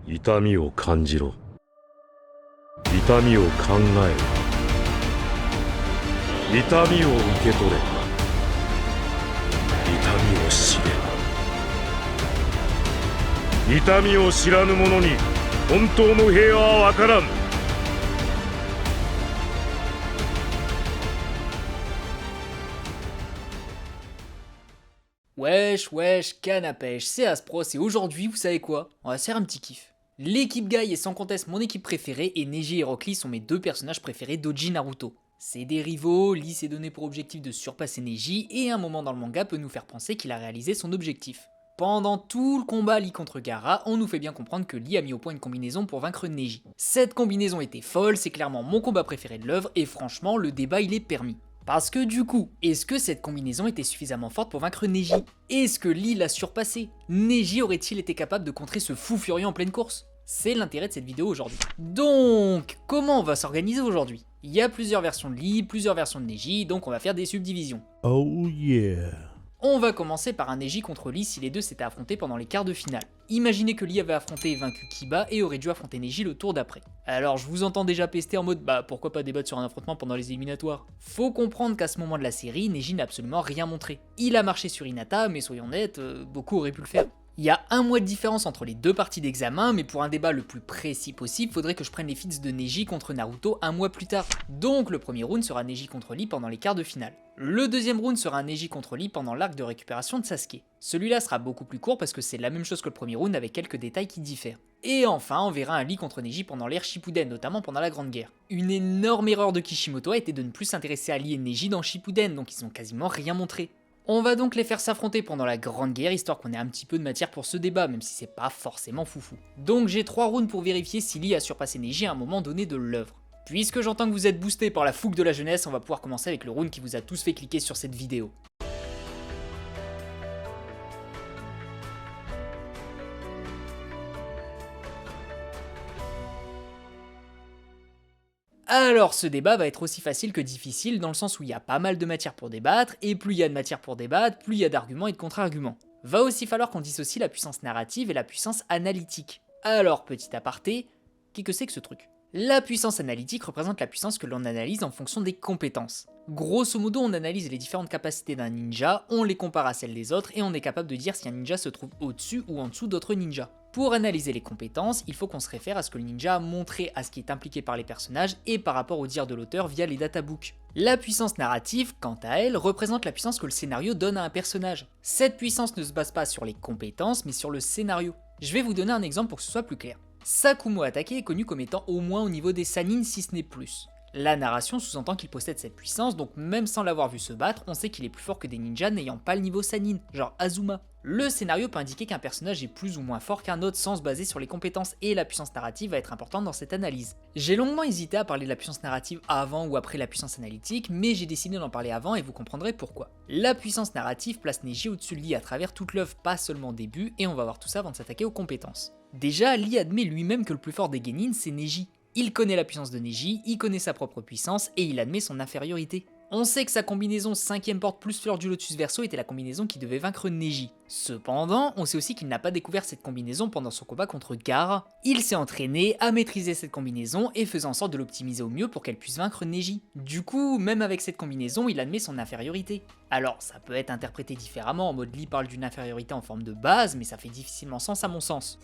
痛みを感じろ。痛みを考えろ。痛みを受け取れ。痛みを知れ。痛みを知らぬ者に本当の平和は分からん。Wesh, canne à pêche, c'est Aspros et aujourd'hui, vous savez quoi? On va se faire un petit kiff. L'équipe Guy est sans conteste mon équipe préférée et Neji et Rock Lee sont mes deux personnages préférés d'Oji Naruto. C'est des rivaux, Lee s'est donné pour objectif de surpasser Neji et un moment dans le manga peut nous faire penser qu'il a réalisé son objectif. Pendant tout le combat Lee contre Gaara, on nous fait bien comprendre que Lee a mis au point une combinaison pour vaincre Neji. Cette combinaison était folle, c'est clairement mon combat préféré de l'œuvre et franchement le débat il est permis. Parce que du coup, est-ce que cette combinaison était suffisamment forte pour vaincre Neji? Est-ce que Lee l'a surpassé? Neji aurait-il été capable de contrer ce fou furieux en pleine course? C'est l'intérêt de cette vidéo aujourd'hui. Donc, comment on va s'organiser aujourd'hui? Il y a plusieurs versions de Lee, plusieurs versions de Neji, donc on va faire des subdivisions. Oh yeah. On va commencer par un Neji contre Lee si les deux s'étaient affrontés pendant les quarts de finale. Imaginez que Lee avait affronté et vaincu Kiba et aurait dû affronter Neji le tour d'après. Alors je vous entends déjà pester en mode pourquoi pas débattre sur un affrontement pendant les éliminatoires. Faut comprendre qu'à ce moment de la série, Neji n'a absolument rien montré. Il a marché sur Hinata, mais soyons honnêtes, beaucoup auraient pu le faire. Il y a un mois de différence entre les deux parties d'examen, mais pour un débat le plus précis possible, faudrait que je prenne les feats de Neji contre Naruto un mois plus tard. Donc le premier round sera Neji contre Lee pendant les quarts de finale. Le deuxième round sera un Neji contre Lee pendant l'arc de récupération de Sasuke. Celui-là sera beaucoup plus court parce que c'est la même chose que le premier round avec quelques détails qui diffèrent. Et enfin, on verra un Lee contre Neji pendant l'ère Shippuden, notamment pendant la Grande Guerre. Une énorme erreur de Kishimoto a été de ne plus s'intéresser à Lee et Neji dans Shippuden, donc ils ont quasiment rien montré. On va donc les faire s'affronter pendant la Grande Guerre, histoire qu'on ait un petit peu de matière pour ce débat, même si c'est pas forcément foufou. Donc j'ai 3 rounds pour vérifier si Lee a surpassé Neji à un moment donné de l'œuvre. Puisque j'entends que vous êtes boosté par la fougue de la jeunesse, on va pouvoir commencer avec le round qui vous a tous fait cliquer sur cette vidéo. Alors ce débat va être aussi facile que difficile dans le sens où il y a pas mal de matière pour débattre, et plus il y a de matière pour débattre, plus il y a d'arguments et de contre-arguments. Va aussi falloir qu'on dissocie la puissance narrative et la puissance analytique. Alors petit aparté, qu'est-ce que c'est que ce truc? La puissance analytique représente la puissance que l'on analyse en fonction des compétences. Grosso modo, on analyse les différentes capacités d'un ninja, on les compare à celles des autres et on est capable de dire si un ninja se trouve au-dessus ou en dessous d'autres ninjas. Pour analyser les compétences, il faut qu'on se réfère à ce que le ninja a montré, à ce qui est impliqué par les personnages et par rapport au dire de l'auteur via les databooks. La puissance narrative, quant à elle, représente la puissance que le scénario donne à un personnage. Cette puissance ne se base pas sur les compétences, mais sur le scénario. Je vais vous donner un exemple pour que ce soit plus clair. Sakumo Atake est connu comme étant au moins au niveau des Sannin si ce n'est plus. La narration sous-entend qu'il possède cette puissance, donc même sans l'avoir vu se battre, on sait qu'il est plus fort que des ninjas n'ayant pas le niveau Sannin, genre Azuma. Le scénario peut indiquer qu'un personnage est plus ou moins fort qu'un autre sans se baser sur les compétences et la puissance narrative va être importante dans cette analyse. J'ai longuement hésité à parler de la puissance narrative avant ou après la puissance analytique, mais j'ai décidé d'en parler avant et vous comprendrez pourquoi. La puissance narrative place Neji au-dessus de Lee à travers toute l'œuvre, pas seulement au début, et on va voir tout ça avant de s'attaquer aux compétences. Déjà, Lee admet lui-même que le plus fort des Genin c'est Neji. Il connaît la puissance de Neji, il connaît sa propre puissance et il admet son infériorité. On sait que sa combinaison 5ème porte plus fleur du lotus verso était la combinaison qui devait vaincre Neji. Cependant, on sait aussi qu'il n'a pas découvert cette combinaison pendant son combat contre Gaara. Il s'est entraîné à maîtriser cette combinaison et faisait en sorte de l'optimiser au mieux pour qu'elle puisse vaincre Neji. Du coup, même avec cette combinaison, il admet son infériorité. Alors, ça peut être interprété différemment, en mode Lee parle d'une infériorité en forme de base, mais ça fait difficilement sens à mon sens.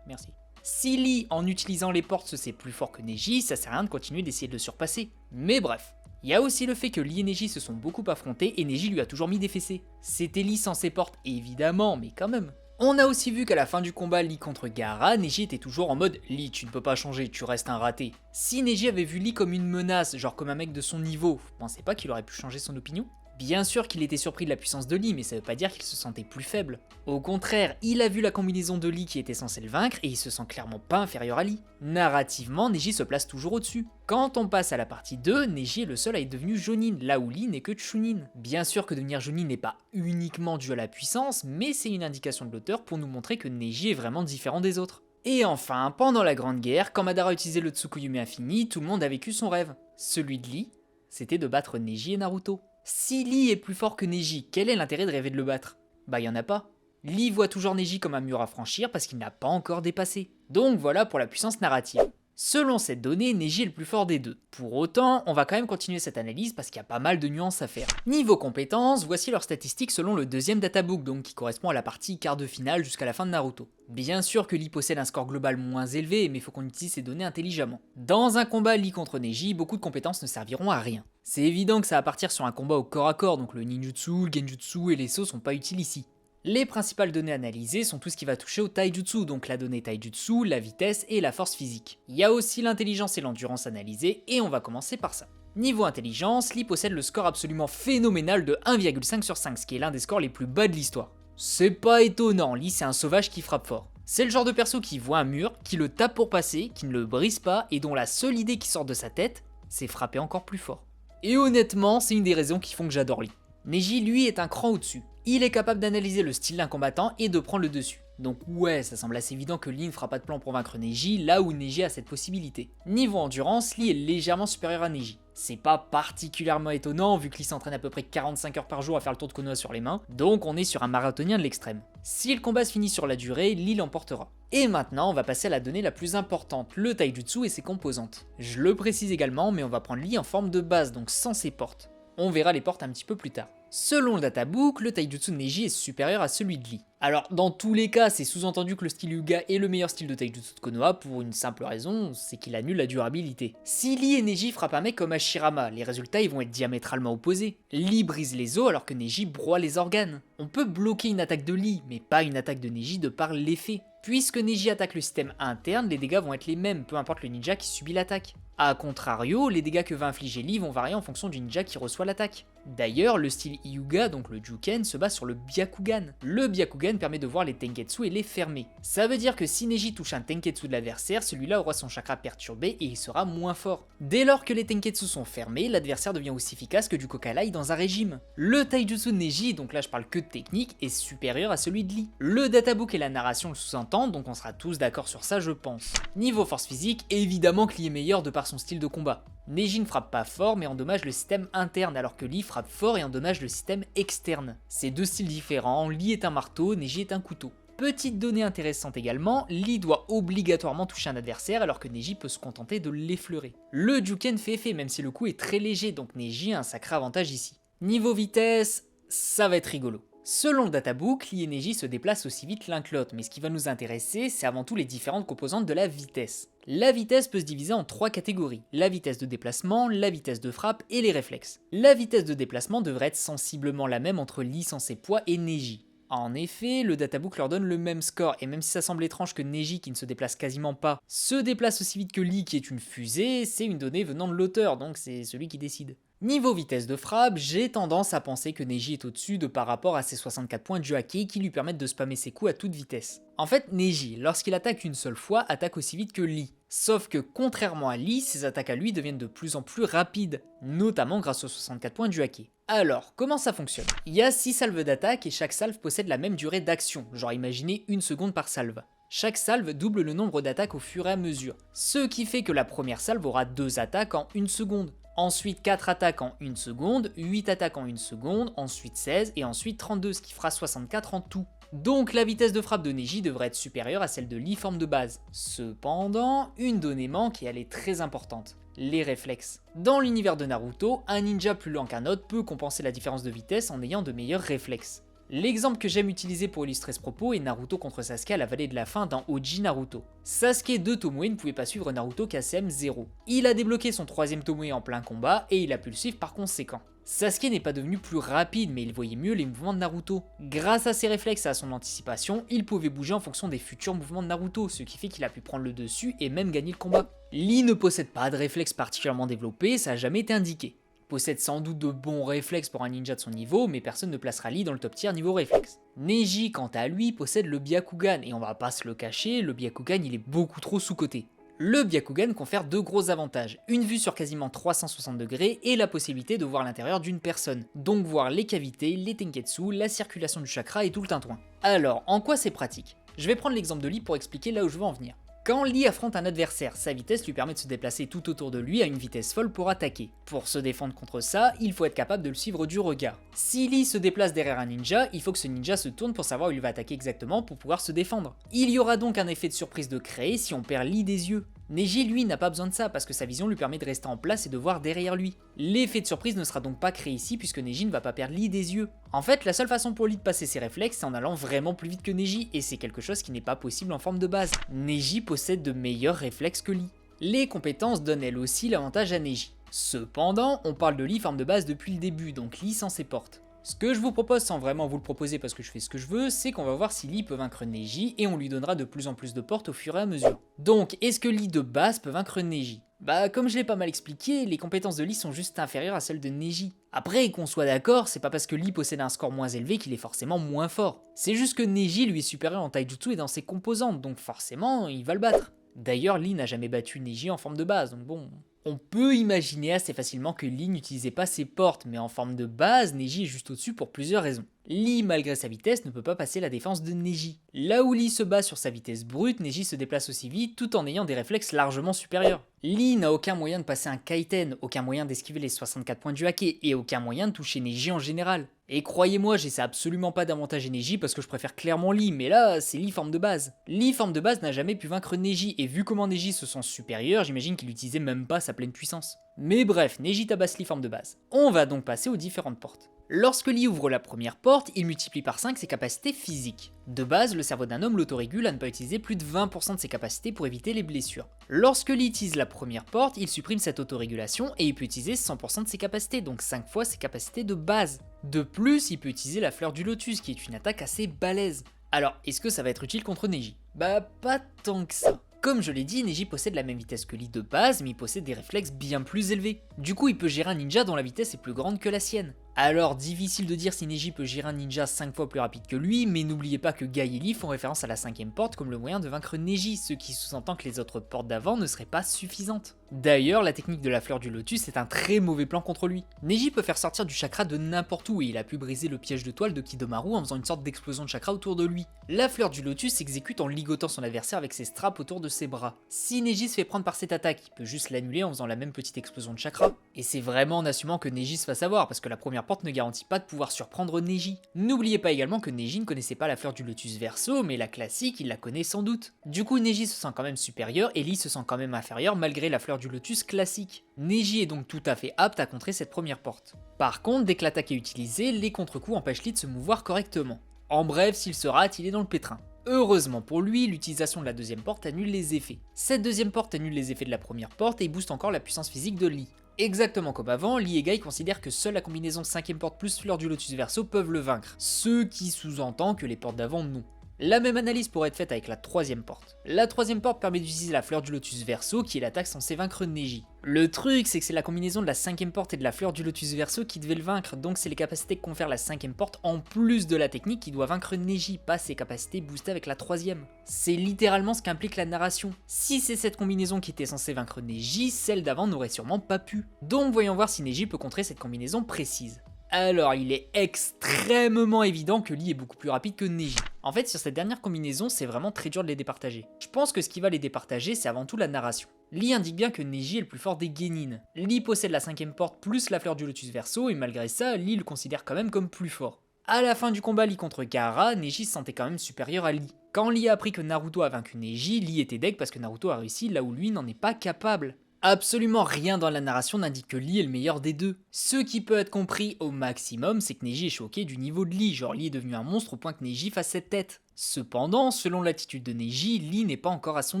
Merci. Si Lee, en utilisant les portes, se sait plus fort que Neji, ça sert à rien de continuer d'essayer de le surpasser. Mais bref. Il y a aussi le fait que Lee et Neji se sont beaucoup affrontés et Neji lui a toujours mis des fessées. C'était Lee sans ses portes, évidemment, mais quand même. On a aussi vu qu'à la fin du combat Lee contre Gaara, Neji était toujours en mode « Lee, tu ne peux pas changer, tu restes un raté ». Si Neji avait vu Lee comme une menace, genre comme un mec de son niveau, vous pensez pas qu'il aurait pu changer son opinion ? Bien sûr qu'il était surpris de la puissance de Lee, mais ça veut pas dire qu'il se sentait plus faible. Au contraire, il a vu la combinaison de Lee qui était censée le vaincre et il se sent clairement pas inférieur à Lee. Narrativement, Neji se place toujours au-dessus. Quand on passe à la partie 2, Neji est le seul à être devenu Jonin, là où Lee n'est que Chunin. Bien sûr que devenir Jonin n'est pas uniquement dû à la puissance, mais c'est une indication de l'auteur pour nous montrer que Neji est vraiment différent des autres. Et enfin, pendant la Grande Guerre, quand Madara utilisait le Tsukuyomi infini, tout le monde a vécu son rêve. Celui de Lee, c'était de battre Neji et Naruto. Si Lee est plus fort que Neji, quel est l'intérêt de rêver de le battre? Bah y en a pas. Lee voit toujours Neji comme un mur à franchir parce qu'il n'a pas encore dépassé. Donc voilà pour la puissance narrative. Selon cette donnée, Neji est le plus fort des deux. Pour autant, on va quand même continuer cette analyse parce qu'il y a pas mal de nuances à faire. Niveau compétences, voici leurs statistiques selon le deuxième databook, donc qui correspond à la partie quart de finale jusqu'à la fin de Naruto. Bien sûr que Lee possède un score global moins élevé, mais il faut qu'on utilise ces données intelligemment. Dans un combat Lee contre Neji, beaucoup de compétences ne serviront à rien. C'est évident que ça va partir sur un combat au corps à corps, donc le ninjutsu, le genjutsu et les sauts sont pas utiles ici. Les principales données analysées sont tout ce qui va toucher au taijutsu, donc la donnée taijutsu, la vitesse et la force physique. Il y a aussi l'intelligence et l'endurance analysées, et on va commencer par ça. Niveau intelligence, Lee possède le score absolument phénoménal de 1,5 sur 5, ce qui est l'un des scores les plus bas de l'histoire. C'est pas étonnant, Lee c'est un sauvage qui frappe fort. C'est le genre de perso qui voit un mur, qui le tape pour passer, qui ne le brise pas, et dont la seule idée qui sort de sa tête, c'est frapper encore plus fort. Et honnêtement, c'est une des raisons qui font que j'adore Lee. Neji, lui, est un cran au-dessus. Il est capable d'analyser le style d'un combattant et de prendre le dessus. Donc ouais, ça semble assez évident que Lee ne fera pas de plan pour vaincre Neji, là où Neji a cette possibilité. Niveau endurance, Lee est légèrement supérieur à Neji. C'est pas particulièrement étonnant vu que Lee s'entraîne à peu près 45 heures par jour à faire le tour de Konoha sur les mains, donc on est sur un marathonien de l'extrême. Si le combat se finit sur la durée, Lee l'emportera. Et maintenant, on va passer à la donnée la plus importante, le taijutsu et ses composantes. Je le précise également, mais on va prendre Lee en forme de base, donc sans ses portes. On verra les portes un petit peu plus tard. Selon le databook, le taijutsu de Neji est supérieur à celui de Lee. Alors dans tous les cas, c'est sous-entendu que le style Hyuga est le meilleur style de taijutsu de Konoha pour une simple raison, c'est qu'il annule la durabilité. Si Lee et Neji frappent un mec comme Hashirama, les résultats ils vont être diamétralement opposés. Lee brise les os alors que Neji broie les organes. On peut bloquer une attaque de Lee, mais pas une attaque de Neji de par l'effet. Puisque Neji attaque le système interne, les dégâts vont être les mêmes, peu importe le ninja qui subit l'attaque. A contrario, les dégâts que va infliger Lee vont varier en fonction du ninja qui reçoit l'attaque. D'ailleurs, le style Hyuga, donc le Juken, se base sur le Byakugan. Le Byakugan permet de voir les Tenketsu et les fermer. Ça veut dire que si Neji touche un Tenketsu de l'adversaire, celui-là aura son chakra perturbé et il sera moins fort. Dès lors que les Tenketsu sont fermés, l'adversaire devient aussi efficace que du Kokalai dans un régime. Le Taijutsu de Neji, donc là je parle que de technique, est supérieur à celui de Lee. Le databook et la narration le sous-entendent, donc on sera tous d'accord sur ça je pense. Niveau force physique, évidemment que Lee est meilleur de par son style de combat. Neji ne frappe pas fort mais endommage le système interne alors que Lee frappe fort et endommage le système externe. C'est deux styles différents, Lee est un marteau, Neji est un couteau. Petite donnée intéressante également, Lee doit obligatoirement toucher un adversaire alors que Neji peut se contenter de l'effleurer. Le Juken fait effet même si le coup est très léger donc Neji a un sacré avantage ici. Niveau vitesse, ça va être rigolo. Selon le databook, Lee et Neji se déplacent aussi vite l'un que l'autre, mais ce qui va nous intéresser, c'est avant tout les différentes composantes de la vitesse. La vitesse peut se diviser en 3 catégories, la vitesse de déplacement, la vitesse de frappe et les réflexes. La vitesse de déplacement devrait être sensiblement la même entre Lee sans ses poids et Neji. En effet, le databook leur donne le même score, et même si ça semble étrange que Neji, qui ne se déplace quasiment pas, se déplace aussi vite que Lee, qui est une fusée, c'est une donnée venant de l'auteur, donc c'est celui qui décide. Niveau vitesse de frappe, j'ai tendance à penser que Neji est au-dessus de par rapport à ses 64 points de haki qui lui permettent de spammer ses coups à toute vitesse. En fait, Neji, lorsqu'il attaque une seule fois, attaque aussi vite que Lee. Sauf que contrairement à Lee, ses attaques à lui deviennent de plus en plus rapides, notamment grâce aux 64 points du haki. Alors, comment ça fonctionne? Il y a 6 salves d'attaque et chaque salve possède la même durée d'action, genre imaginez 1 seconde par salve. Chaque salve double le nombre d'attaques au fur et à mesure, ce qui fait que la première salve aura 2 attaques en 1 seconde. Ensuite 4 attaques en 1 seconde, 8 attaques en 1 seconde, ensuite 16 et ensuite 32, ce qui fera 64 en tout. Donc la vitesse de frappe de Neji devrait être supérieure à celle de Lee forme de base. Cependant, une donnée manque et elle est très importante. Les réflexes. Dans l'univers de Naruto, un ninja plus lent qu'un autre peut compenser la différence de vitesse en ayant de meilleurs réflexes. L'exemple que j'aime utiliser pour illustrer ce propos est Naruto contre Sasuke à la vallée de la faim dans Oji Naruto. Sasuke de Tomoe ne pouvait pas suivre Naruto KCM 0. Il a débloqué son 3ème Tomoe en plein combat et il a pu le suivre par conséquent. Sasuke n'est pas devenu plus rapide mais il voyait mieux les mouvements de Naruto. Grâce à ses réflexes et à son anticipation, il pouvait bouger en fonction des futurs mouvements de Naruto, ce qui fait qu'il a pu prendre le dessus et même gagner le combat. Lee ne possède pas de réflexes particulièrement développés, ça n'a jamais été indiqué. Possède sans doute de bons réflexes pour un ninja de son niveau, mais personne ne placera Lee dans le top tier niveau réflexe. Neji, quant à lui, possède le Byakugan, et on va pas se le cacher, le Byakugan il est beaucoup trop sous-coté. Le Byakugan confère 2 gros avantages, une vue sur quasiment 360 degrés et la possibilité de voir l'intérieur d'une personne, donc voir les cavités, les tenketsu, la circulation du chakra et tout le tintouin. Alors, en quoi c'est pratique? Je vais prendre l'exemple de Lee pour expliquer là où je veux en venir. Quand Lee affronte un adversaire, sa vitesse lui permet de se déplacer tout autour de lui à une vitesse folle pour attaquer. Pour se défendre contre ça, il faut être capable de le suivre du regard. Si Lee se déplace derrière un ninja, il faut que ce ninja se tourne pour savoir où il va attaquer exactement pour pouvoir se défendre. Il y aura donc un effet de surprise de créer si on perd Lee des yeux. Neji lui n'a pas besoin de ça parce que sa vision lui permet de rester en place et de voir derrière lui. L'effet de surprise ne sera donc pas créé ici puisque Neji ne va pas perdre Lee des yeux. En fait, la seule façon pour Lee de passer ses réflexes c'est en allant vraiment plus vite que Neji et c'est quelque chose qui n'est pas possible en forme de base. Neji possède de meilleurs réflexes que Lee. Les compétences donnent elles aussi l'avantage à Neji. Cependant, on parle de Lee forme de base depuis le début, donc Lee s'en ses portes. Ce que je vous propose sans vraiment vous le proposer parce que je fais ce que je veux, c'est qu'on va voir si Lee peut vaincre Neji et on lui donnera de plus en plus de portes au fur et à mesure. Donc, est-ce que Lee de base peut vaincre Neji? Bah comme je l'ai pas mal expliqué, les compétences de Lee sont juste inférieures à celles de Neji. Après, qu'on soit d'accord, c'est pas parce que Lee possède un score moins élevé qu'il est forcément moins fort. C'est juste que Neji lui est supérieur en taijutsu et dans ses composantes, donc forcément, il va le battre. D'ailleurs, Lee n'a jamais battu Neji en forme de base, donc bon... On peut imaginer assez facilement que Lee n'utilisait pas ses portes, mais en forme de base, Neji est juste au-dessus pour plusieurs raisons. Lee, malgré sa vitesse, ne peut pas passer la défense de Neji. Là où Lee se bat sur sa vitesse brute, Neji se déplace aussi vite tout en ayant des réflexes largement supérieurs. Lee n'a aucun moyen de passer un kaiten, aucun moyen d'esquiver les 64 points du hake, et aucun moyen de toucher Neji en général. Et croyez-moi, j'essaie absolument pas d'avantager Neji parce que je préfère clairement Lee, mais là, c'est Lee forme de base. Lee forme de base n'a jamais pu vaincre Neji, et vu comment Neji se sent supérieur, j'imagine qu'il utilisait même pas sa pleine puissance. Mais bref, Neji tabasse Lee forme de base. On va donc passer aux différentes portes. Lorsque Lee ouvre la première porte, il multiplie par 5 ses capacités physiques. De base, le cerveau d'un homme l'autorégule à ne pas utiliser plus de 20% de ses capacités pour éviter les blessures. Lorsque Lee utilise la première porte, il supprime cette autorégulation et il peut utiliser 100% de ses capacités, donc 5 fois ses capacités de base. De plus, il peut utiliser la fleur du lotus, qui est une attaque assez balèze. Alors, est-ce que ça va être utile contre Neji? Bah pas tant que ça. Comme je l'ai dit, Neji possède la même vitesse que Lee de base, mais il possède des réflexes bien plus élevés. Du coup, il peut gérer un ninja dont la vitesse est plus grande que la sienne. Alors, difficile de dire si Neji peut gérer un ninja 5 fois plus rapide que lui, mais n'oubliez pas que Guy et Lee font référence à la 5ème porte comme le moyen de vaincre Neji, ce qui sous-entend que les autres portes d'avant ne seraient pas suffisantes. D'ailleurs, la technique de la fleur du lotus est un très mauvais plan contre lui. Neji peut faire sortir du chakra de n'importe où et il a pu briser le piège de toile de Kidomaru en faisant une sorte d'explosion de chakra autour de lui. La fleur du lotus s'exécute en ligotant son adversaire avec ses straps autour de ses bras. Si Neji se fait prendre par cette attaque, il peut juste l'annuler en faisant la même petite explosion de chakra. Et c'est vraiment en assumant que Neji se fasse avoir parce que la première porte ne garantit pas de pouvoir surprendre Neji. N'oubliez pas également que Neji ne connaissait pas la fleur du lotus verso, mais la classique il la connaît sans doute. Du coup Neji se sent quand même supérieur et Lee se sent quand même inférieur malgré la fleur du lotus classique. Neji est donc tout à fait apte à contrer cette première porte. Par contre, dès que l'attaque est utilisée, les contre-coups empêchent Lee de se mouvoir correctement. En bref, s'il se rate, il est dans le pétrin. Heureusement pour lui, l'utilisation de la deuxième porte annule les effets. Cette deuxième porte annule les effets de la première porte et booste encore la puissance physique de Lee. Exactement comme avant, Lee et Guy considèrent que seule la combinaison 5ème porte plus fleur du lotus verso peuvent le vaincre, ce qui sous-entend que les portes d'avant non. La même analyse pourrait être faite avec la troisième porte. La troisième porte permet d'utiliser la fleur du lotus verso qui est l'attaque censée vaincre Neji. Le truc c'est que c'est la combinaison de la 5ème porte et de la fleur du lotus verso qui devait le vaincre, donc c'est les capacités que confère la 5ème porte en plus de la technique qui doit vaincre Neji, pas ses capacités boostées avec la troisième. C'est littéralement ce qu'implique la narration. Si c'est cette combinaison qui était censée vaincre Neji, celle d'avant n'aurait sûrement pas pu. Donc voyons voir si Neji peut contrer cette combinaison précise. Alors, il est extrêmement évident que Lee est beaucoup plus rapide que Neji. En fait, sur cette dernière combinaison, c'est vraiment très dur de les départager. Je pense que ce qui va les départager, c'est avant tout la narration. Lee indique bien que Neji est le plus fort des Genin. Lee possède la 5ème porte plus la fleur du lotus verso, et malgré ça, Lee le considère quand même comme plus fort. À la fin du combat Lee contre Gaara, Neji se sentait quand même supérieur à Lee. Quand Lee a appris que Naruto a vaincu Neji, Lee était deg parce que Naruto a réussi là où lui n'en est pas capable. Absolument rien dans la narration n'indique que Lee est le meilleur des deux. Ce qui peut être compris au maximum, c'est que Neji est choqué du niveau de Lee, genre Lee est devenu un monstre au point que Neji fasse cette tête. Cependant, selon l'attitude de Neji, Lee n'est pas encore à son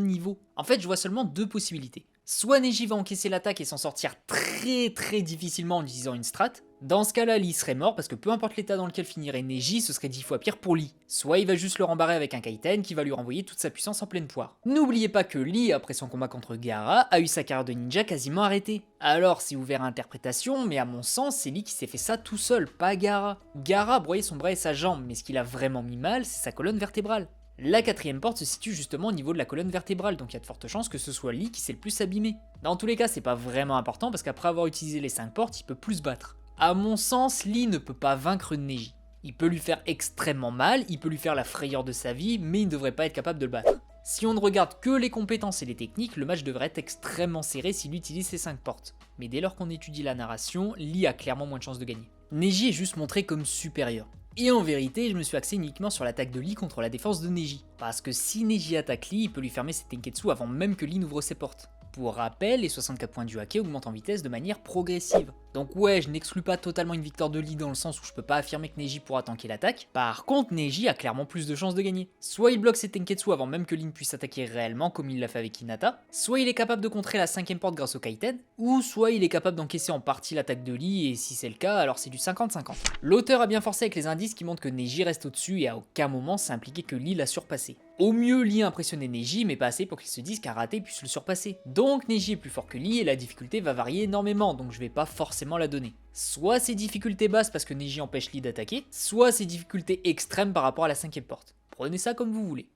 niveau. En fait, je vois seulement deux possibilités. Soit Neji va encaisser l'attaque et s'en sortir très difficilement en utilisant une strat. Dans ce cas-là, Lee serait mort parce que peu importe l'état dans lequel finirait Neji, ce serait 10 fois pire pour Lee. Soit il va juste le rembarrer avec un kaiten qui va lui renvoyer toute sa puissance en pleine poire. N'oubliez pas que Lee, après son combat contre Gaara, a eu sa carrière de ninja quasiment arrêtée. Alors c'est ouvert à interprétation, mais à mon sens, c'est Lee qui s'est fait ça tout seul, pas Gaara. Gaara a broyé son bras et sa jambe, mais ce qu'il a vraiment mis mal, c'est sa colonne vertébrale. La quatrième porte se situe justement au niveau de la colonne vertébrale, donc il y a de fortes chances que ce soit Lee qui s'est le plus abîmé. Dans tous les cas, c'est pas vraiment important parce qu'après avoir utilisé les 5 portes, il peut plus se battre. À mon sens, Lee ne peut pas vaincre Neji. Il peut lui faire extrêmement mal, il peut lui faire la frayeur de sa vie, mais il ne devrait pas être capable de le battre. Si on ne regarde que les compétences et les techniques, le match devrait être extrêmement serré s'il utilise ses 5 portes. Mais dès lors qu'on étudie la narration, Lee a clairement moins de chances de gagner. Neji est juste montré comme supérieur. Et en vérité, je me suis axé uniquement sur l'attaque de Lee contre la défense de Neji. Parce que si Neji attaque Lee, il peut lui fermer ses Tenketsu avant même que Lee n'ouvre ses portes. Pour rappel, les 64 points du hake augmentent en vitesse de manière progressive. Donc ouais, je n'exclus pas totalement une victoire de Lee dans le sens où je peux pas affirmer que Neji pourra tanker l'attaque. Par contre, Neji a clairement plus de chances de gagner. Soit il bloque ses Tenketsu avant même que Lee ne puisse attaquer réellement comme il l'a fait avec Hinata, soit il est capable de contrer la 5ème porte grâce au Kaiten, ou soit il est capable d'encaisser en partie l'attaque de Lee et si c'est le cas, alors c'est du 50-50. L'auteur a bien forcé avec les indices qui montrent que Neji reste au-dessus et à aucun moment c'est impliqué que Lee l'a surpassé. Au mieux, Lee a impressionné Neji, mais pas assez pour qu'il se dise qu'un raté puisse le surpasser. Donc Neji est plus fort que Lee et la difficulté va varier énormément, donc je vais pas forcément la donner. Soit c'est difficulté basse parce que Neji empêche Lee d'attaquer, soit c'est difficulté extrême par rapport à la 5ème porte. Prenez ça comme vous voulez.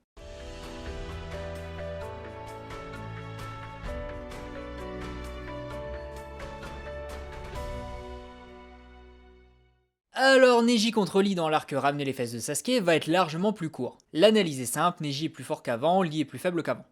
Alors Neji contre Lee dans l'arc ramener les fesses de Sasuke va être largement plus court. L'analyse est simple, Neji est plus fort qu'avant, Lee est plus faible qu'avant.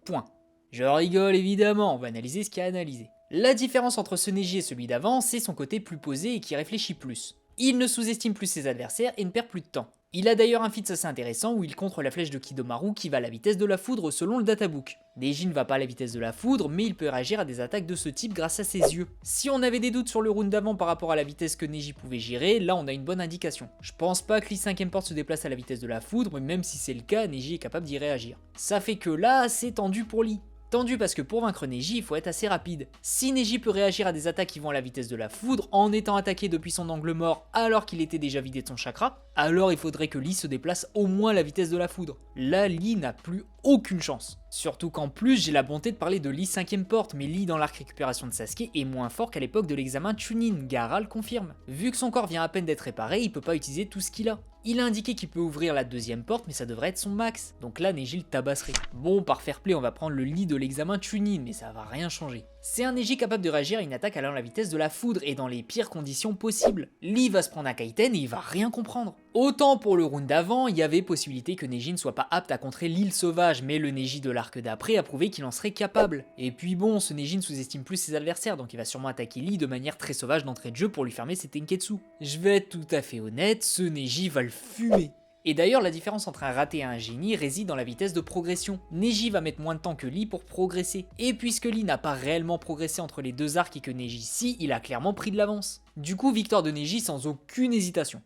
Point. Je rigole évidemment, on va analyser ce qu'il y a à analyser. La différence entre ce Neji et celui d'avant, c'est son côté plus posé et qui réfléchit plus. Il ne sous-estime plus ses adversaires et ne perd plus de temps. Il a d'ailleurs un feat assez intéressant où il contre la flèche de Kidomaru qui va à la vitesse de la foudre selon le databook. Neji ne va pas à la vitesse de la foudre, mais il peut réagir à des attaques de ce type grâce à ses yeux. Si on avait des doutes sur le round d'avant par rapport à la vitesse que Neji pouvait gérer, là on a une bonne indication. Je pense pas que Lee 5ème porte se déplace à la vitesse de la foudre, mais même si c'est le cas, Neji est capable d'y réagir. Ça fait que là, c'est tendu pour Lee. Tendu parce que pour vaincre Neji, il faut être assez rapide. Si Neji peut réagir à des attaques qui vont à la vitesse de la foudre en étant attaqué depuis son angle mort alors qu'il était déjà vidé de son chakra, alors il faudrait que Lee se déplace au moins à la vitesse de la foudre. Là, Lee n'a plus aucune chance. Surtout qu'en plus, j'ai la bonté de parler de Lee 5ème porte, mais Lee dans l'arc récupération de Sasuke est moins fort qu'à l'époque de l'examen Chunin, Gaara le confirme. Vu que son corps vient à peine d'être réparé, il peut pas utiliser tout ce qu'il a. Il a indiqué qu'il peut ouvrir la 2ème porte, mais ça devrait être son max. Donc là, Neji le tabasserait. Bon, par fair play, on va prendre le Lee de l'examen Chunin, mais ça va rien changer. C'est un Neji capable de réagir à une attaque allant à la vitesse de la foudre et dans les pires conditions possibles. Lee va se prendre un Kaiten et il va rien comprendre. Autant pour le round d'avant, il y avait possibilité que Neji ne soit pas apte à contrer l'île sauvage, mais le Neji de l'arc d'après a prouvé qu'il en serait capable. Et puis bon, ce Neji ne sous-estime plus ses adversaires, donc il va sûrement attaquer Lee de manière très sauvage d'entrée de jeu pour lui fermer ses Tenketsu. Je vais être tout à fait honnête, ce Neji va le fumer. Et d'ailleurs, la différence entre un raté et un génie réside dans la vitesse de progression. Neji va mettre moins de temps que Lee pour progresser. Et puisque Lee n'a pas réellement progressé entre les deux arcs et que Neji si, il a clairement pris de l'avance. Du coup, victoire de Neji sans aucune hésitation.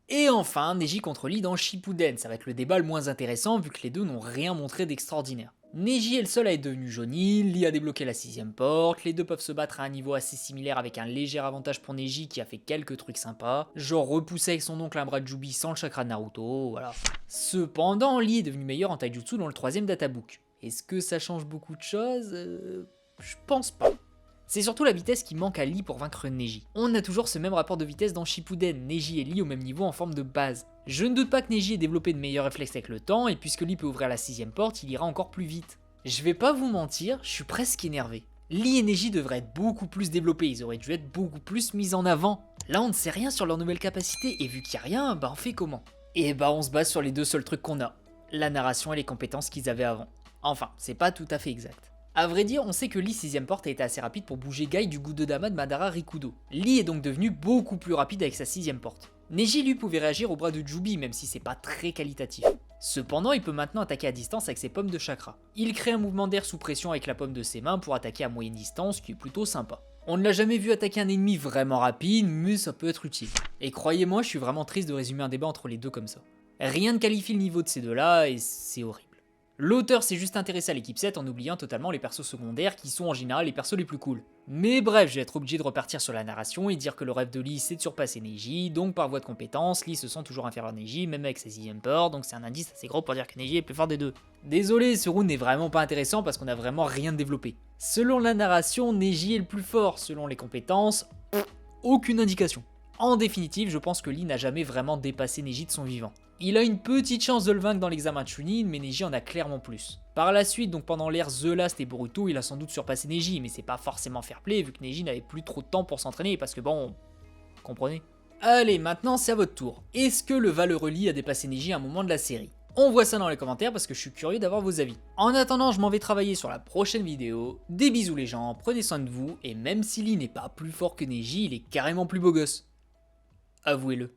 Et enfin, Neji contre Lee dans Shippuden, ça va être le débat le moins intéressant vu que les deux n'ont rien montré d'extraordinaire. Neji est le seul à être devenu Jonin, Lee a débloqué la 6ème porte, les deux peuvent se battre à un niveau assez similaire avec un léger avantage pour Neji qui a fait quelques trucs sympas, genre repousser avec son oncle un bras de Jubi sans le chakra de Naruto, voilà. Cependant, Lee est devenu meilleur en taijutsu dans le 3ème databook. Est-ce que ça change beaucoup de choses Je pense pas. C'est surtout la vitesse qui manque à Lee pour vaincre Neji. On a toujours ce même rapport de vitesse dans Shippuden, Neji et Lee au même niveau en forme de base. Je ne doute pas que Neji ait développé de meilleurs réflexes avec le temps, et puisque Lee peut ouvrir la 6ème porte, il ira encore plus vite. Je vais pas vous mentir, je suis presque énervé. Lee et Neji devraient être beaucoup plus développés, ils auraient dû être beaucoup plus mis en avant. Là on ne sait rien sur leurs nouvelles capacités, et vu qu'il n'y a rien, bah on fait comment? Et bah on se base sur les deux seuls trucs qu'on a. La narration et les compétences qu'ils avaient avant. Enfin, c'est pas tout à fait exact. A vrai dire, on sait que Lee 6ème porte a été assez rapide pour bouger Gai du Gudodama de Madara Rikudo. Lee est donc devenu beaucoup plus rapide avec sa 6ème porte. Neji lui pouvait réagir au bras de Jubi même si c'est pas très qualitatif. Cependant, il peut maintenant attaquer à distance avec ses pommes de chakra. Il crée un mouvement d'air sous pression avec la pomme de ses mains pour attaquer à moyenne distance, ce qui est plutôt sympa. On ne l'a jamais vu attaquer un ennemi vraiment rapide, mais ça peut être utile. Et croyez-moi, je suis vraiment triste de résumer un débat entre les deux comme ça. Rien ne qualifie le niveau de ces deux-là, et c'est horrible. L'auteur s'est juste intéressé à l'équipe 7 en oubliant totalement les persos secondaires qui sont en général les persos les plus cool. Mais bref, je vais être obligé de repartir sur la narration et dire que le rêve de Lee c'est de surpasser Neji, donc par voie de compétence, Lee se sent toujours inférieur à Neji, même avec sa 6ème porte, donc c'est un indice assez gros pour dire que Neji est plus fort des deux. Désolé, ce round n'est vraiment pas intéressant parce qu'on a vraiment rien développé. Selon la narration, Neji est le plus fort, selon les compétences, aucune indication. En définitive, je pense que Lee n'a jamais vraiment dépassé Neji de son vivant. Il a une petite chance de le vaincre dans l'examen Chunin, mais Neji en a clairement plus. Par la suite, donc pendant l'ère The Last et Boruto, il a sans doute surpassé Neji, mais c'est pas forcément fair play vu que Neji n'avait plus trop de temps pour s'entraîner parce que bon, comprenez. Allez, maintenant c'est à votre tour. Est-ce que le valeureux Lee a dépassé Neji à un moment de la série? On voit ça dans les commentaires parce que je suis curieux d'avoir vos avis. En attendant, je m'en vais travailler sur la prochaine vidéo. Des bisous les gens, prenez soin de vous, et même si Lee n'est pas plus fort que Neji, il est carrément plus beau gosse. Avouez-le.